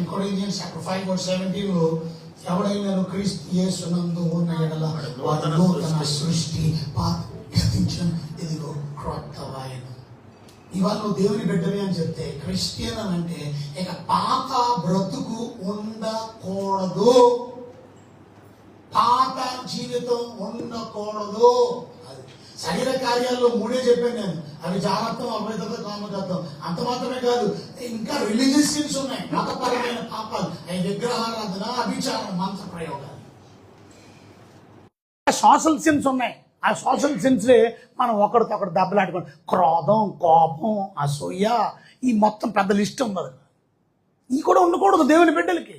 2 Corinthians chapter 5 verse 17 ఎవడైనా క్రీస్తు యేసునందు ఉన్న ఎడల వాడు నూతన సృష్టి, పాత గతించిన ఇదిగో క్రొత్తవాయను. ఇవాళ నువ్వు దేవుని బిడ్డవి అని చెప్తే క్రిస్టియన్ అని అంటే ఇక పాత బ్రతుకు ఉండకూడదు, పాత జీవితం ఉండకూడదు. అది శరీర కార్యాల్లో 3 చెప్పాను నేను. అవి జాగ్రత్తం, అపవిత్రత, కామకత్వం. అంత మాత్రమే కాదు, ఇంకా రిలీజియస్ సిన్స్ ఉన్నాయి, మతపరమైన పాపాలు, అవి విగ్రహారాధన, అభిచారం, మంత్ర ప్రయోగాలు, సోషల్ సిన్స్ ఉన్నాయి. ఆ సోషల్ సిన్స్లే మనం ఒకరితో ఒకటి దెబ్బలాడుకోండి. క్రోధం, కోపం, అసూయ, ఈ మొత్తం పెద్ద లిస్ట్ ఉంది. ఇవి కూడా ఉండకూడదు దేవుని బిడ్డలకి.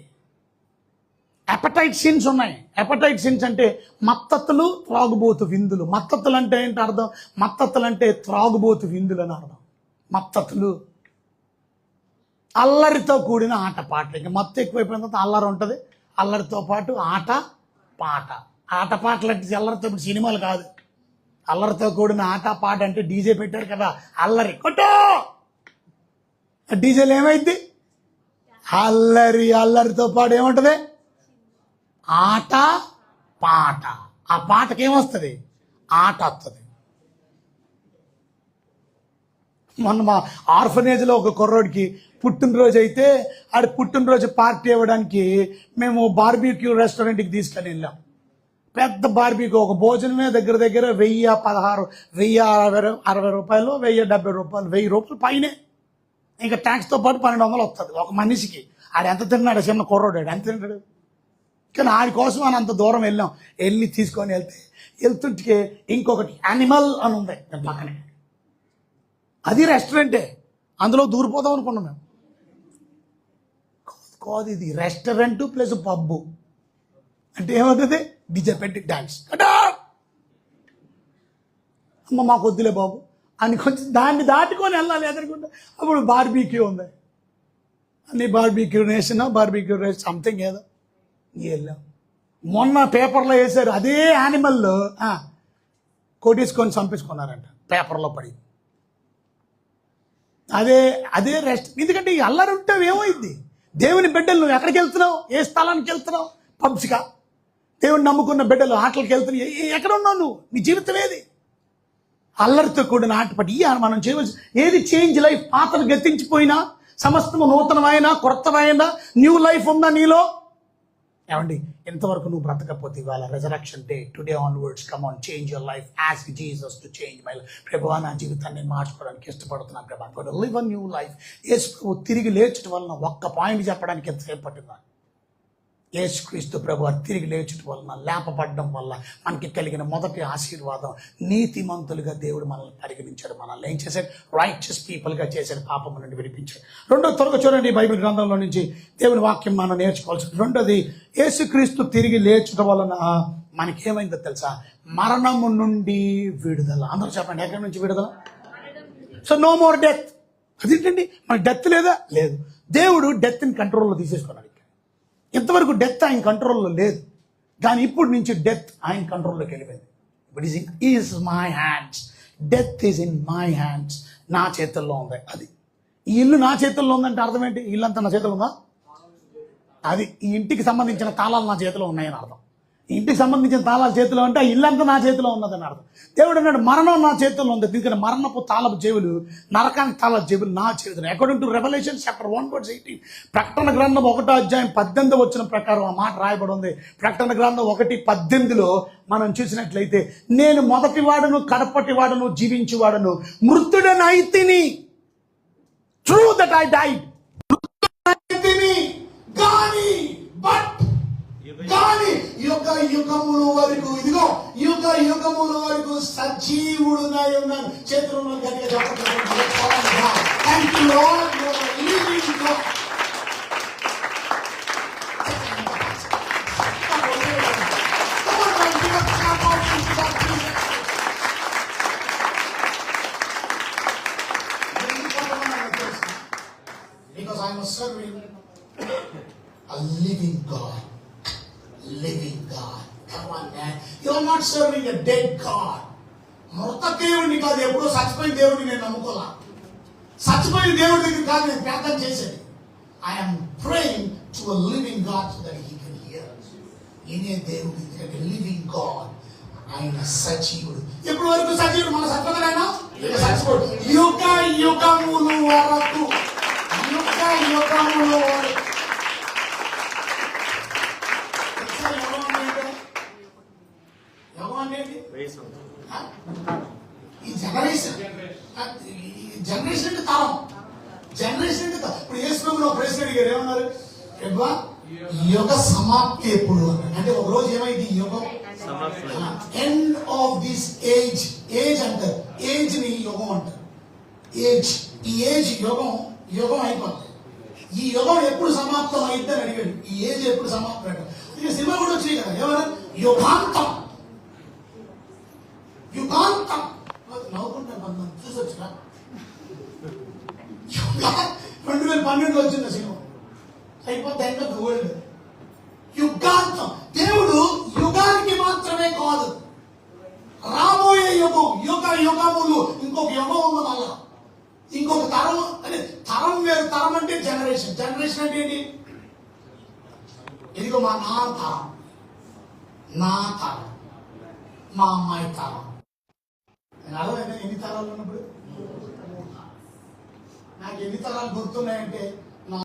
అపటైట్ సిన్స్ ఉన్నాయి. అపటైట్ సిన్స్ అంటే మత్తతులు, త్రాగుబోతు విందులు. మత్తతులు అంటే ఏంటి అర్థం? మత్తతులు అంటే త్రాగుబోతు విందులు అని అర్థం. మత్తతులు అల్లరితో కూడిన ఆట పాటలు. ఇంకా మత్తు ఎక్కువైపోయిన తర్వాత అల్లరి ఉంటుంది. అల్లరితో పాటు ఆట పాట. ఆట పాటలు అంటే అల్లరితో ఇప్పుడు సినిమాలు కాదు. అల్లరితో కూడిన ఆట పాట అంటే డీజే పెట్టారు కదా, అల్లరి కొట్టో. డీజేలు ఏమైంది? అల్లరి. అల్లరితో పాటు ఏముంటుంది? ఆట పాట. ఆ పాటకి ఏమొస్తుంది? ఆట వస్తుంది. మొన్న మా ఆర్ఫనేజ్లో ఒక కుర్రోడికి పుట్టినరోజు అయితే ఆడి పుట్టినరోజు పార్టీ ఇవ్వడానికి మేము బార్బీక్యూ రెస్టారెంట్కి తీసుకొని వెళ్ళాం. పెద్ద బార్బీక్యూ, ఒక భోజనమే దగ్గర 1060 రూపాయలు, 1070 రూపాయలు, 1000 రూపాయలు పైనే. ఇంకా ట్యాక్స్తో పాటు 1200 వస్తుంది ఒక మనిషికి. ఆడు ఎంత తిన్నాడు? చిన్న కుర్రోడు ఎంత తింటాడు? కానీ ఆడి కోసం అని అంత దూరం వెళ్ళాం. వెళ్ళి తీసుకొని వెళ్తుంటే ఇంకొకటి యానిమల్ అని ఉంది పక్కనే. అది రెస్టారెంటే, అందులో దూరిపోదాం అనుకున్నాం మేము. కాదు, ఇది రెస్టారెంట్ ప్లస్ పబ్బు. అంటే ఏమవుతుంది? డీజే పెట్టి డాన్స్. అమ్మ మాకు వద్దులే బాబు అని కొంచెం దాన్ని దాటుకొని వెళ్ళాలి ఎదురుకుంటే. అప్పుడు బార్బీక్యూ ఉంది. అన్ని barbecue nation, barbecue race something ఏదో వెళ్ళాం. మొన్న పేపర్లో వేశారు, అదే యానిమల్లో కొట్టేసుకొని చంపేసుకున్నారంట, పేపర్లో పడి. అదే రెస్ట్. ఎందుకంటే ఈ అల్లరి ఉంటే ఏమైంది? దేవుని బిడ్డలు నువ్వు ఎక్కడికి వెళ్తున్నావు? ఏ స్థలానికి వెళ్తున్నావు? పబ్స్గా. దేవుని నమ్ముకున్న బిడ్డలు ఆటలకు వెళ్తున్నావు. ఎక్కడ ఉన్నావు నువ్వు? నీ జీవితం ఏది? అల్లరితో కూడిన ఆటపడి మనం చేయవలసి ఏది? Change life. పాతలు గతించిపోయినా, సమస్తము నూతనమైనా, క్రొత్తమైనా, న్యూ లైఫ్ ఉందా నీలో? ఏమండి, ఎంతవరకు నువ్వు బ్రతకపోతే ఇవాళ resurrection day, today onwards, come on, change your life, ask Jesus to change my life. ప్రభువా, నా జీవితాన్ని మార్చుకోవడానికి ఇష్టపడుతున్నాను ప్రభా, I want to live a new life. యేసు ప్రభు తిరిగి లేచడం వలన ఒక్క పాయింట్ చెప్పడానికి ఎంతసేపు పట్టిందా? యేసుక్రీస్తు ప్రభు తిరిగి లేచడం వలన, లేపబడడం వల్ల మనకి కలిగిన మొదటి ఆశీర్వాదం, నీతిమంతులుగా దేవుడు మనల్ని పరిగణించాడు. మనల్ని ఏం చేశాడు? రైచియస్ పీపుల్గా చేశాడు, పాపం నుండి విడిపించాడు. రెండో త్వరగా చూడండి, బైబిల్ గ్రంథంలో నుంచి దేవుని వాక్యం మనం నేర్చుకోవాల్సింది. రెండోది, యేసుక్రీస్తు తిరిగి లేచడం వలన మనకేమైందో తెలుసా? మరణము నుండి విడుదల. అందరూ చెప్పండి, ఎక్కడి నుంచి విడుదల? So no more death. అదేంటండి, మనకి డెత్ లేదా? లేదు. దేవుడు డెత్ని కంట్రోల్లో తీసేసుకున్నాడు. ఇంతవరకు డెత్ ఆయన కంట్రోల్లో లేదు, కానీ ఇప్పుడు నుంచి డెత్ ఆయన కంట్రోల్లోకి వెళ్ళిపోయింది. It is my hands, death is in my hands. నా చేతుల్లో ఉంది. అది ఈ ఇల్లు నా చేతుల్లో ఉందంటే అర్థం ఏంటి? ఇల్లంతా నా చేతుల్లో ఉందా? అది ఈ ఇంటికి సంబంధించిన తాళాలు నా చేతిలో ఉన్నాయని అర్థం. ఈ ఇంటికి సంబంధించిన తాళాలు చేతిలో అంటే ఆ ఇల్లంతా నా చేతిలో ఉన్నదని అర్థం. దేవుడు అన్నాడు, మరణం నా చేతుల్లో ఉంది. ఎందుకంటే మరణపు తాళపు చెవులు, నరకానికి తాళపు చెవులు నా చేతులు. అకార్డింగ్ టు రెవల్యూషన్ చాప్టర్ 1:18, ప్రకటన గ్రంథం 1:18 ప్రకారం ఆ మాట రాయబడి ఉంది. ప్రకటన గ్రంథం 1:18 మనం చూసినట్లయితే, నేను మొదటి వాడును, కడపటి వాడును, జీవించి వాడును, మృతుడని అయితిని. ట్రూ దట్ ఐ డైడ్, కానీ యుగ యుగముల వరకు, ఇదిగో యుగ యుగముల వరకు సజీవుడునై ఉన్నాను. చేతులను గట్టిగా చెప్పండి. Thank you lord, you are living god. Because I am serving a living God. Living God. Come on, man. You are not serving a dead God. మృత దేవుడిని కాదు, ఎప్పుడో చచ్చిపోయిన దేవుడిని నేను నమ్ముకోలా. చచ్చిపోయిన దేవుడి దగ్గర కాదు నేను ప్రార్థన చేసేది. I'm praying to a living God so that he can hear. ఈయనే దేవుడు, ఎందుకంటే లివింగ్ గాడ్, ఆయన సజీవుడు. ఎప్పటి వరకు సజీవుడు? మన సత్వదైనా సజీవుడు యుగ యుగములు వరకు, యుగ యుగములు వరకు. ఈ జనరేషన్, జనరేషన్ అంటే తరం, జనరేషన్ అంటే తరం. ఇప్పుడు యేసుప్రభువు ప్రశ్న అడిగారు, ఏమన్నారు? ఎబ్బా యుగ సమాప్తి ఎప్పుడు అన్నాడు. అంటే ఒక రోజు ఏమైంది? యుగం end of this age. Age అంటారు, ఏజ్ ని యుగం అంటారు. ఏజ్, ఈ ఏజ్ యుగం, యుగం అయిపోతుంది. ఈ యుగం ఎప్పుడు సమాప్తం అయిద్దని అడిగాడు. ఈ ఏజ్ ఎప్పుడు సమాప్తం అంటారు. ఇక సినిమా కూడా వచ్చినాయి కదా, ఏమన్నా యుగాంతం, యుగాంతం. నవ్వుకుంటాను, మనం చూసొచ్చుగా. 2012 వచ్చింది సినిమా, అయిపోతే ఎండ్ ఆఫ్ ది వరల్డ్. యుగాంతం. దేవుడు యుగానికి మాత్రమే కాదు, రాబోయే యుగం, యుగ యుగములు, ఇంకొక యుగం ఉంది మళ్ళా, ఇంకొక తరం. అంటే తరం వేరు. తరం అంటే జనరేషన్. జనరేషన్ అంటే ఏంటి? ఇదిగో మా నాన్న తరం, నా తరం, మా అమ్మాయి తరం. అర్థమైనా ఎన్ని తరాలు ఉన్నప్పుడు? నాకు ఎన్ని తరాలు గుర్తున్నాయంటే